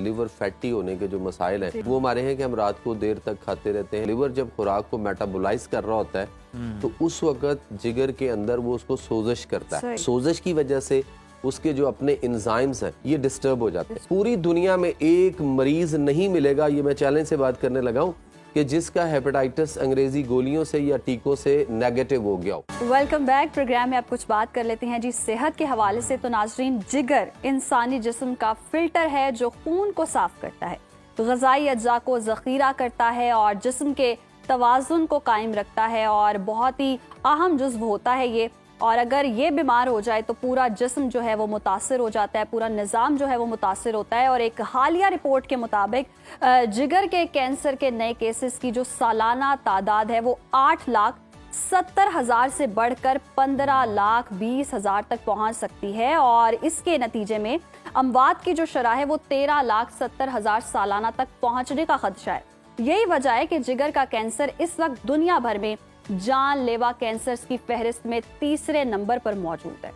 Liver fatty होने के जो मसाइल हैं वो हमारे हैं कि हम रात को देर तक खाते रहते हैं। लिवर जब खुराक को मेटाबोलाइज कर रहा होता है तो उस वक्त जिगर के अंदर वो उसको सोजिश करता है। सोजिश की वजह से उसके जो अपने इंजाइम्स हैं ये डिस्टर्ब हो जाते हैं। पूरी दुनिया में एक मरीज नहीं मिलेगा, ये मैं चैलेंज से बात करने लगा हूँ, कि जिसका हेपेटाइटिस अंग्रेजी गोलियों से या टीकों से नेगेटिव हो गया हो। Welcome back. प्रोग्राम में आप कुछ बात कर लेते हैं जी सेहत के हवाले से। तो नाजरीन, जिगर इंसानी जिस्म का फिल्टर है जो खून को साफ करता है, ग़िज़ाई अज्जा को ज़ख़ीरा करता है और जिस्म के तवाज़ुन को कायम रखता है और बहुत ही अहम जुज़्व होता है ये। और अगर ये बीमार हो जाए तो पूरा जिस्म जो है वो मुतासिर हो जाता है, पूरा निज़ाम जो है वो मुतासिर होता है। और एक हालिया रिपोर्ट के मुताबिक जिगर के कैंसर के नए केसेस की जो सालाना तादाद है वो 8,70,000 से बढ़कर 15,20,000 तक पहुंच सकती है। और इसके नतीजे में अमवात की जो शरह है वो 13,70,000 सालाना तक पहुंचने का खदशा है। यही वजह है कि जिगर का कैंसर इस वक्त दुनिया भर में जानलेवा कैंसर्स की फहरिस्त में तीसरे नंबर पर मौजूद है।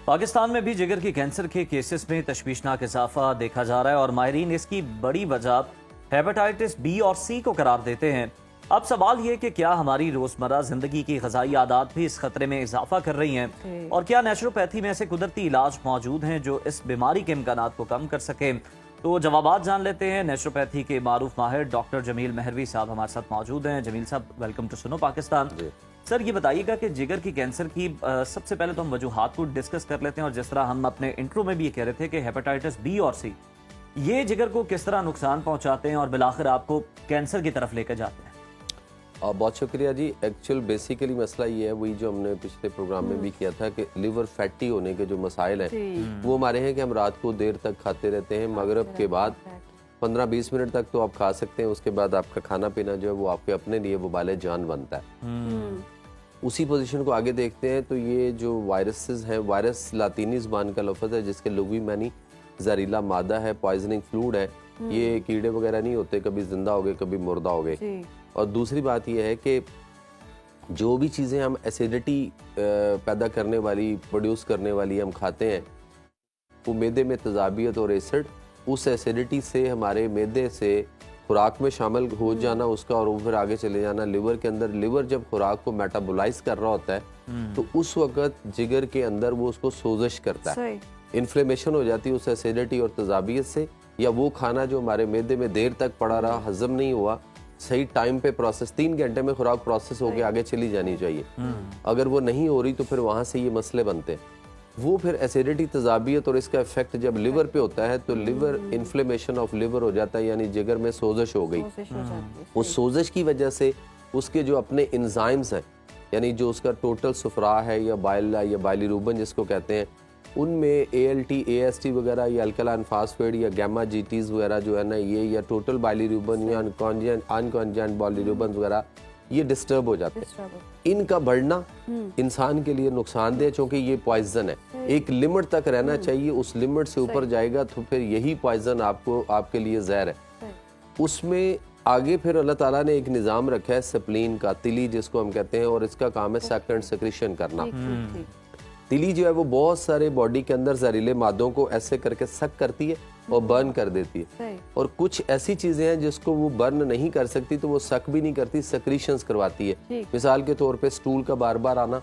पाकिस्तान में भी जिगर के कैंसर के केसेस में तशवीशनाक इजाफा देखा जा रहा है और माहिरीन इसकी बड़ी वजह हेपेटाइटिस बी और सी को करार देते हैं। अब सवाल ये कि क्या हमारी रोजमर्रा जिंदगी की ग़िज़ाई आदत भी इस खतरे में इजाफा कर रही हैं और क्या नेचुरोपैथी में ऐसे कुदरती इलाज मौजूद हैं जो इस बीमारी के इम्कानात को कम कर सकें। तो जवाबात जान लेते हैं। नेचुरोपैथी के मारूफ माहिर डॉक्टर जमील मेहरवी साहब हमारे साथ मौजूद हैं। जमील साहब, वेलकम टू सुनो पाकिस्तान। सर, ये बताइएगा कि जिगर की कैंसर की सबसे पहले तो हम वजूहात को डिस्कस कर लेते हैं और जिस तरह हम अपने इंट्रो में भी ये कह रहे थे कि हेपेटाइटिस बी और सी ये जिगर को किस तरह नुकसान पहुंचाते हैं और बिलाखिर आपको कैंसर की तरफ लेकर जाते हैं। बहुत शुक्रिया जी। एक्चुअल बेसिकली मसला ये है, वही जो हमने पिछले प्रोग्राम में भी किया था, कि लिवर फैटी होने के जो मसाइल हैं वो हमारे हैं कि हम रात को देर तक खाते रहते हैं। मगरिब के बाद 15-20 मिनट तक तो आप खा सकते हैं, उसके बाद आपका खाना पीना जो है वो आपके अपने लिए वबाले जान बनता है। उसी पोजीशन को आगे देखते हैं तो ये जो वायरसेस हैं, वायरस लातीनी ज़बान का लफ्ज़ है जिसके लुगी मानी जहरीला मादा है, पॉइजनिंग फ्लूइड है। ये कीड़े वगैरह नहीं होते, कभी जिंदा हो गए कभी मुर्दा हो गए। और दूसरी बात यह है कि जो भी चीज़ें हम एसिडिटी पैदा करने वाली, प्रोड्यूस करने वाली हम खाते हैं, वो मैदे में तेज़ाबियत और एसिड उस एसिडिटी से हमारे मैदे से खुराक में शामिल हो जाना उसका, और वो फिर आगे चले जाना लिवर के अंदर। लिवर जब खुराक को मेटाबोलाइज कर रहा होता है तो उस वक्त जिगर के अंदर वो उसको सोजिश करता है, इन्फ्लेमेशन हो जाती है उस एसिडिटी और तेज़ाबियत से। या वो खाना जो हमारे मैदे में देर तक पड़ा रहा, हजम नहीं हुआ, सही टाइम पे प्रोसेस, 3 घंटे में खुराक प्रोसेस होके आगे चली जानी चाहिए। अगर वो नहीं हो रही तो फिर वहां से ये मसले बनते हैं। वो फिर एसिडिटी, तेज़ाबियत और इसका इफेक्ट जब लिवर पे होता है तो लिवर इन्फ्लेमेशन ऑफ लिवर हो जाता है, यानी जिगर में सोजिश हो गई। उस सोजिश की वजह से उसके जो अपने इंजाइम्स हैं, यानी जो उसका टोटल सुफरा है या बाइलिरुबिन जिसको कहते हैं, उनमें ALT, AST वगैरह या अल्कलाइन फास्फेट या गैमा GTs वगैरह जो है ना, ये या टोटल बाइलिरुबिन या अनकॉन्जेंट बाइलिरुबिन वगैरह ये डिस्टर्ब हो जाते हैं। इनका बढ़ना इंसान के लिए नुकसानदेह, क्योंकि ये पॉइजन है। एक लिमिट तक रहना चाहिए, उस लिमिट से ऊपर जाएगा तो फिर यही पॉइजन आपके लिए जहर है। उसमें आगे फिर अल्लाह ताला ने एक निज़ाम रखा है स्प्लीन का, तिली जिसको हम कहते हैं, और इसका काम है सेकंड सेक्रेशन करना। तिली जो है वो बहुत सारे बॉडी के अंदर जहरीले मादों को ऐसे करके सक करती है और बर्न कर देती है। और कुछ ऐसी चीजें हैं जिसको वो बर्न नहीं कर सकती तो वो सक भी नहीं करती, सक्रीशंस करवाती है। मिसाल के तौर पे स्टूल का बार बार आना,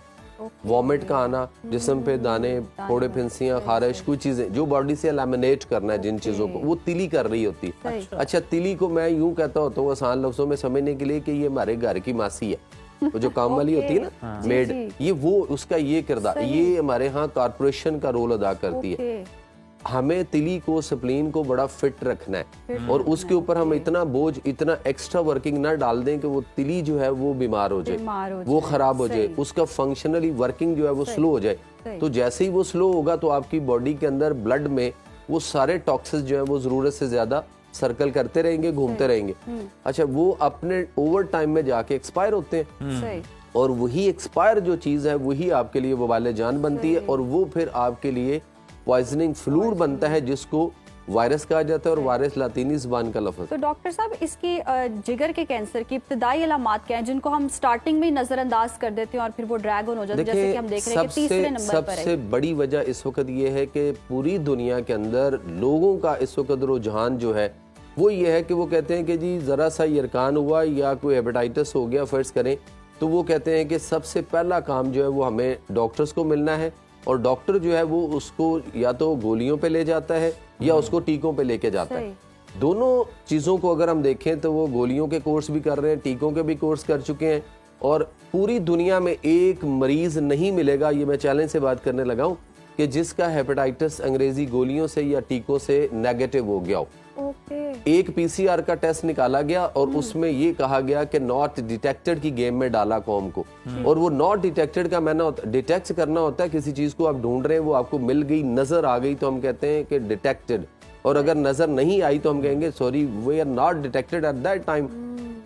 वॉमिट का आना, जिस्म पे दाने, फोड़े, फिंसियां, खारिश, कुछ चीजें जो बॉडी से एलिमिनेट करना है जिन चीजों को, वो तिली कर रही होती है। अच्छा, तिली को मैं यूं कहता होता हूँ आसान लफ्जों में समझने के लिए कि ये हमारे घर की मासी है, वो जो काम वाली होती है ना, मेड, ये वो उसका ये किरदार, ये हमारे यहाँ कारपोरेशन का रोल अदा करती है। हमें तिली को, स्प्लीन को बड़ा फिट रखना है और उसके ऊपर हम इतना बोझ, इतना एक्स्ट्रा वर्किंग ना डाल दें कि वो तिली जो है वो बीमार हो जाए, वो खराब हो जाए, उसका फंक्शनली वर्किंग जो है वो स्लो हो जाए। तो जैसे ही वो स्लो होगा तो आपकी बॉडी के अंदर ब्लड में वो सारे टॉक्सिस जो है वो जरूरत से ज्यादा सर्कल करते रहेंगे, घूमते रहेंगे। अच्छा, वो अपने ओवर टाइम में जाके एक्सपायर होते हैं और वही एक्सपायर जो चीज है वही आपके लिए वबाले जान बनती है और वो फिर आपके लिए पॉइजनिंग फ्लूइड बनता है जिसको वायरस कहा जाता है और वायरस लातीनी ज़बान का लफ्ज़। तो डॉक्टर साहब इसकी जिगर के कैंसर की इब्तदाई अलामात क्या हैं जिनको हम स्टार्टिंग में ही नजरअंदाज कर देते हैं और फिर वो ड्रैग ऑन हो जाते हैं, जैसे कि हम देख रहे हैं कि तीसरे नंबर पर है। सबसे बड़ी वजह इस वक्त ये है कि पूरी दुनिया के अंदर लोगों का इस वक्त रुझान जो है वो ये है कि वो कहते हैं कि जी ज़रा सा यरकान हुआ या कोई हेपेटाइटिस हो गया फ़र्ज़ करें, तो वो कहते हैं कि सबसे पहला काम जो है वो हमें डॉक्टर्स को मिलना है और डॉक्टर जो है वो उसको या तो गोलियों पे ले जाता है या उसको टीकों पे लेके जाता है। दोनों चीज़ों को अगर हम देखें तो वो गोलियों के कोर्स भी कर रहे हैं, टीकों के भी कोर्स कर चुके हैं और पूरी दुनिया में एक मरीज़ नहीं मिलेगा, ये मैं चैलेंज से बात करने लगा हूँ, कि जिसका हेपेटाइटिस अंग्रेजी गोलियों से या टीकों से नेगेटिव हो गया हो। एक पीसीआर का टेस्ट निकाला गया और उसमें ये कहा गया कि नॉट डिटेक्टेड की गेम में डाला कौम को, और वो नॉट डिटेक्टेड का मैंने डिटेक्ट करना होता है, किसी चीज को आप ढूंढ रहे हैं वो आपको मिल गई, नजर आ गई तो हम कहते हैं कि डिटेक्टेड, और अगर नजर नहीं आई तो हम कहेंगे sorry we are not detected at that time.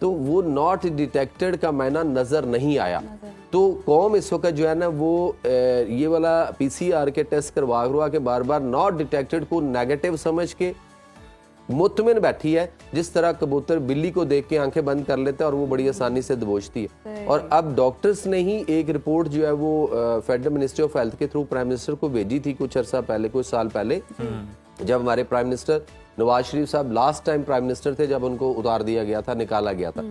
तो वो नॉट डिटेक्टेड का मायना नजर नहीं आया। तो कौम इस वक्त जो है ना वो ये वाला पीसीआर के टेस्ट करवा के बार बार नॉट डिटेक्टेड को नेगेटिव समझ के मुतमिन बैठी है, जिस तरह कबूतर बिल्ली को देख के आंखें बंद कर लेता है और वो बड़ी आसानी से दबोचती है। और अब डॉक्टर्स ने ही एक रिपोर्ट जो है वो फेडरल मिनिस्ट्री ऑफ हेल्थ के थ्रू प्राइम मिनिस्टर को भेजी थी कुछ अर्सा पहले, कुछ साल पहले, जब हमारे प्राइम मिनिस्टर नवाज शरीफ साहब लास्ट टाइम प्राइम मिनिस्टर थे, जब उनको उतार दिया गया था, निकाला गया था।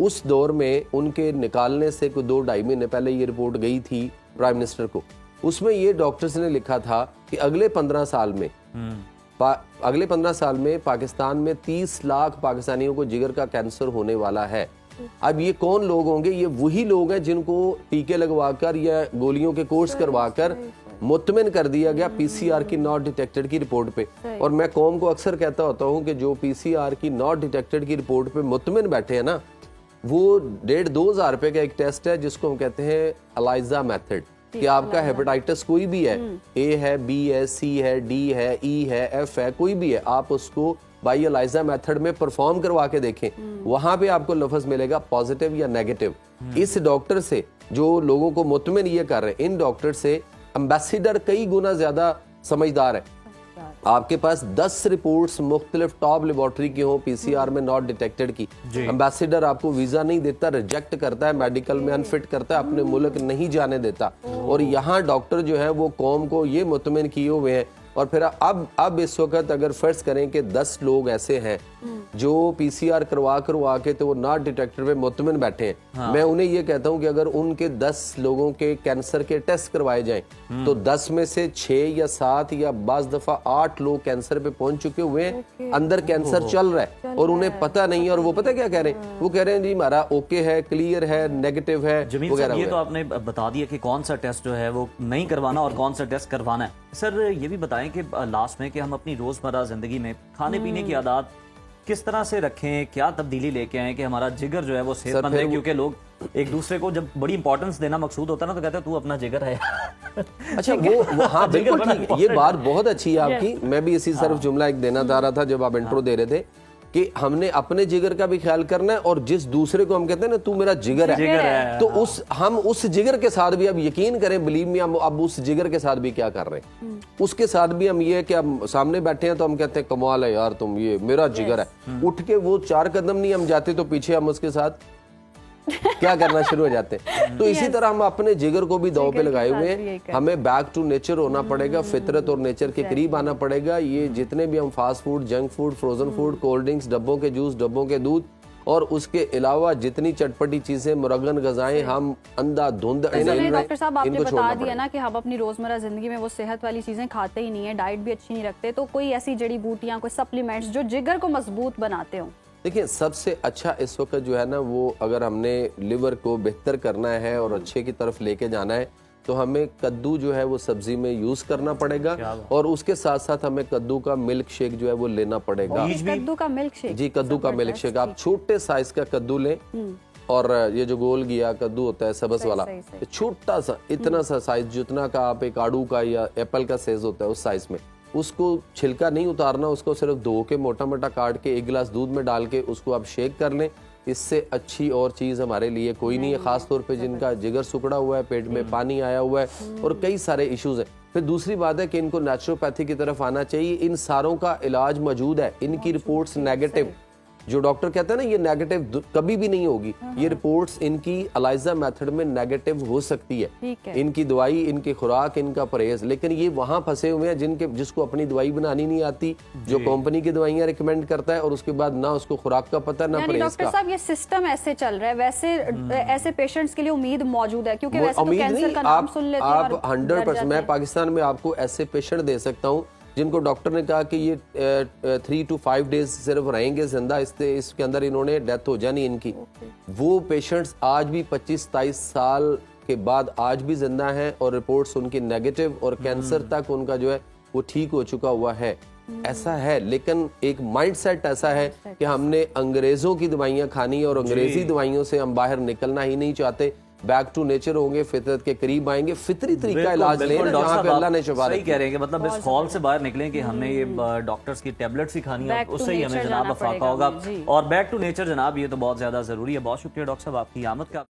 उस दौर में उनके निकालने से कोई 2-2.5 महीने पहले ये रिपोर्ट गई थी प्राइम मिनिस्टर को। उसमें ये डॉक्टर्स ने लिखा था कि अगले 15 साल में पाकिस्तान में 30 लाख पाकिस्तानियों को जिगर का कैंसर होने वाला है। अब ये कौन लोग होंगे? ये वही लोग हैं जिनको टीके लगवाकर या गोलियों के कोर्स करवाकर मुतमिन कर दिया गया पीसीआर की नॉट डिटेक्टेड की रिपोर्ट पे। और मैं कौम को अक्सर कहता होता हूँ कि जो पीसीआर की नॉट डिटेक्टेड की रिपोर्ट पे मुतमिन बैठे हैं ना, वो 1,500-2 हज़ार रुपए का एक टेस्ट है जिसको हम कहते हैं एलाइजा मेथड, कि आपका हेपेटाइटिस कोई भी है, ए है, बी है, सी है, डी है, ई है, एफ है, कोई भी है, आप उसको बाई एलाइजा मेथड में परफॉर्म करवा के देखें, वहां पे आपको लफ्ज मिलेगा पॉजिटिव या नेगेटिव। इस डॉक्टर से जो लोगों को मुतमिन ये कर रहे हैं, इन डॉक्टर से एम्बेसिडर कई गुना ज्यादा समझदार है। आपके पास 10 रिपोर्ट्स मुख्तलिफ टॉप लेबोरेटरी की हो पीसीआर में नॉट डिटेक्टेड की, एम्बेसिडर आपको वीजा नहीं देता, रिजेक्ट करता है, मेडिकल में अनफिट करता है, अपने मुल्क नहीं जाने देता। और यहाँ डॉक्टर जो है वो कौम को ये मुतमिन किए हुए हैं। और फिर अब इस वक्त अगर फर्ज करें कि 10 लोग ऐसे हैं जो पीसीआर करवा के तो वो नॉट डिटेक्टेड पे मुतमिन बैठे हैं, मैं उन्हें ये कहता हूं कि अगर उनके 10 लोगों के कैंसर के टेस्ट करवाए जाएं तो 10 में से 6 या 7 या बाज़ दफा 8 लोग कैंसर पे पहुंच चुके हुए हैं, अंदर कैंसर चल रहा है और उन्हें पता नहीं है। और वो पता क्या कह रहे हैं? वो कह रहे हैं जी हमारा ओके है, क्लियर है, नेगेटिव है वगैरह। ये तो आपने बता दिया कि कौन सा टेस्ट जो है वो नहीं करवाना और कौन सा टेस्ट करवाना है। सर ये भी बताएं कि लास्ट में कि हम अपनी रोजमर्रा जिंदगी में खाने पीने की आदत किस तरह से रखें, क्या तब्दीली लेके आए कि हमारा जिगर जो है वो सेहतमंद है, क्योंकि लोग एक दूसरे को जब बड़ी इंपॉर्टेंस देना मकसूद होता है ना तो कहते हैं तू अपना जिगर है। अच्छा वो हाँ बिल्कुल ठीक, ये बात बहुत अच्छी है आपकी। मैं भी इसी सिर्फ जुमला एक देना चाह रहा था जब आप इंट्रो दे रहे थे कि हमने अपने जिगर का भी ख्याल करना है और जिस दूसरे को हम कहते हैं ना तू मेरा जिगर है, तो हम उस जिगर के साथ भी अब यकीन करें, बिलीव मी, हम अब उस जिगर के साथ भी क्या कर रहे हैं, उसके साथ भी हम ये कि हम सामने बैठे हैं तो हम कहते हैं कमाल है यार, तुम ये मेरा जिगर है। उठ के वो 4 कदम नहीं हम जाते तो पीछे हम उसके साथ क्या करना शुरू हो जाते हैं। तो इसी तरह हम अपने जिगर को भी दांव पे लगाए हुए हैं। हमें बैक टू नेचर होना पड़ेगा, फितरत और नेचर के करीब आना पड़ेगा। ये जितने भी हम fast food, junk food, frozen food, cold drinks, डब्बों के जूस, डब्बों के दूध और उसके अलावा जितनी चटपटी चीजें, मुरगन गजाएं हम अंधाधुंध डॉक्टर साहब आपने बता दिया ना कि हम अपनी रोजमर्रा जिंदगी में वो सेहत वाली चीजें खाते ही नहीं है, डाइट भी अच्छी नहीं रखते, तो कोई ऐसी जड़ी बूटियां, कोई सप्लीमेंट्स जो जिगर को मजबूत बनाते हो? देखिए सबसे अच्छा इस वक्त जो है ना वो अगर हमने लिवर को बेहतर करना है और अच्छे की तरफ लेके जाना है तो हमें कद्दू जो है वो सब्जी में यूज करना पड़ेगा और उसके साथ साथ हमें कद्दू का मिल्क शेक जो है वो लेना पड़ेगा। कद्दू का मिल्क शेक? जी, कद्दू का मिल्क शेक। आप छोटे साइज का कद्दू लें और ये जो गोल गिया कद्दू होता है सबस वाला, छोटा सा, इतना सा साइज जितना का आप एक आड़ू का या एप्पल का साइज होता है उस साइज में, उसको छिलका नहीं उतारना, उसको सिर्फ धो के मोटा मोटा काट के 1 गिलास दूध में डाल के उसको आप शेक कर लें। इससे अच्छी और चीज़ हमारे लिए कोई नहीं है, खास तौर पे जिनका जिगर सुकड़ा हुआ है, पेट में पानी आया हुआ है और कई सारे इश्यूज हैं। फिर दूसरी बात है कि इनको नेचुरोपैथी की तरफ आना चाहिए। इन सारों का इलाज मौजूद है, इनकी रिपोर्ट्स नेगेटिव, जो डॉक्टर कहता है ना ये नेगेटिव कभी भी नहीं होगी, ये रिपोर्ट्स इनकी अलाइजा मेथड में नेगेटिव हो सकती है, इनकी दवाई, इनकी खुराक, इनका परहेज, लेकिन ये वहां फंसे हुए हैं जिसको अपनी दवाई बनानी नहीं आती, जो कंपनी की दवाइयां रिकमेंड करता है और उसके बाद ना उसको खुराक का पता ना परहेज का। डॉक्टर साहब ये सिस्टम ऐसे चल रहा है, वैसे ऐसे पेशेंट्स के लिए उम्मीद मौजूद है, क्योंकि वैसे तो कैंसर का नाम सुन लेते हैं आप 100%, मैं पाकिस्तान में आपको ऐसे पेशेंट दे सकता हूँ जिनको डॉक्टर ने कहा कि ये 3 to 5 डेज सिर्फ रहेंगे जिंदा, इसके अंदर इन्होंने डेथ हो जानी इनकी। वो पेशेंट्स आज भी 25-27 साल के बाद आज भी जिंदा हैं और रिपोर्ट्स उनकी नेगेटिव और कैंसर तक उनका जो है वो ठीक हो चुका हुआ है। ऐसा है, लेकिन एक माइंडसेट ऐसा है कि हमने अंग्रेजों की दवाइयां खानी और अंग्रेजी दवाइयों से हम बाहर निकलना ही नहीं चाहते, बैक टू नेचर होंगे, फितरत के करीब आएंगे, फितरी तरीका इलाज लें जहां पे अल्लाह ने शफा सही कह रहे हैं कि मतलब इस हॉल से बाहर निकलें कि हमने ये डॉक्टर्स की टैबलेट्स ही खानी है, उससे ही हमें जनाब फाका होगा। और बैक टू नेचर जनाब, ये तो बहुत ज्यादा जरूरी है। बहुत शुक्रिया डॉक्टर साहब आपकी आमद का।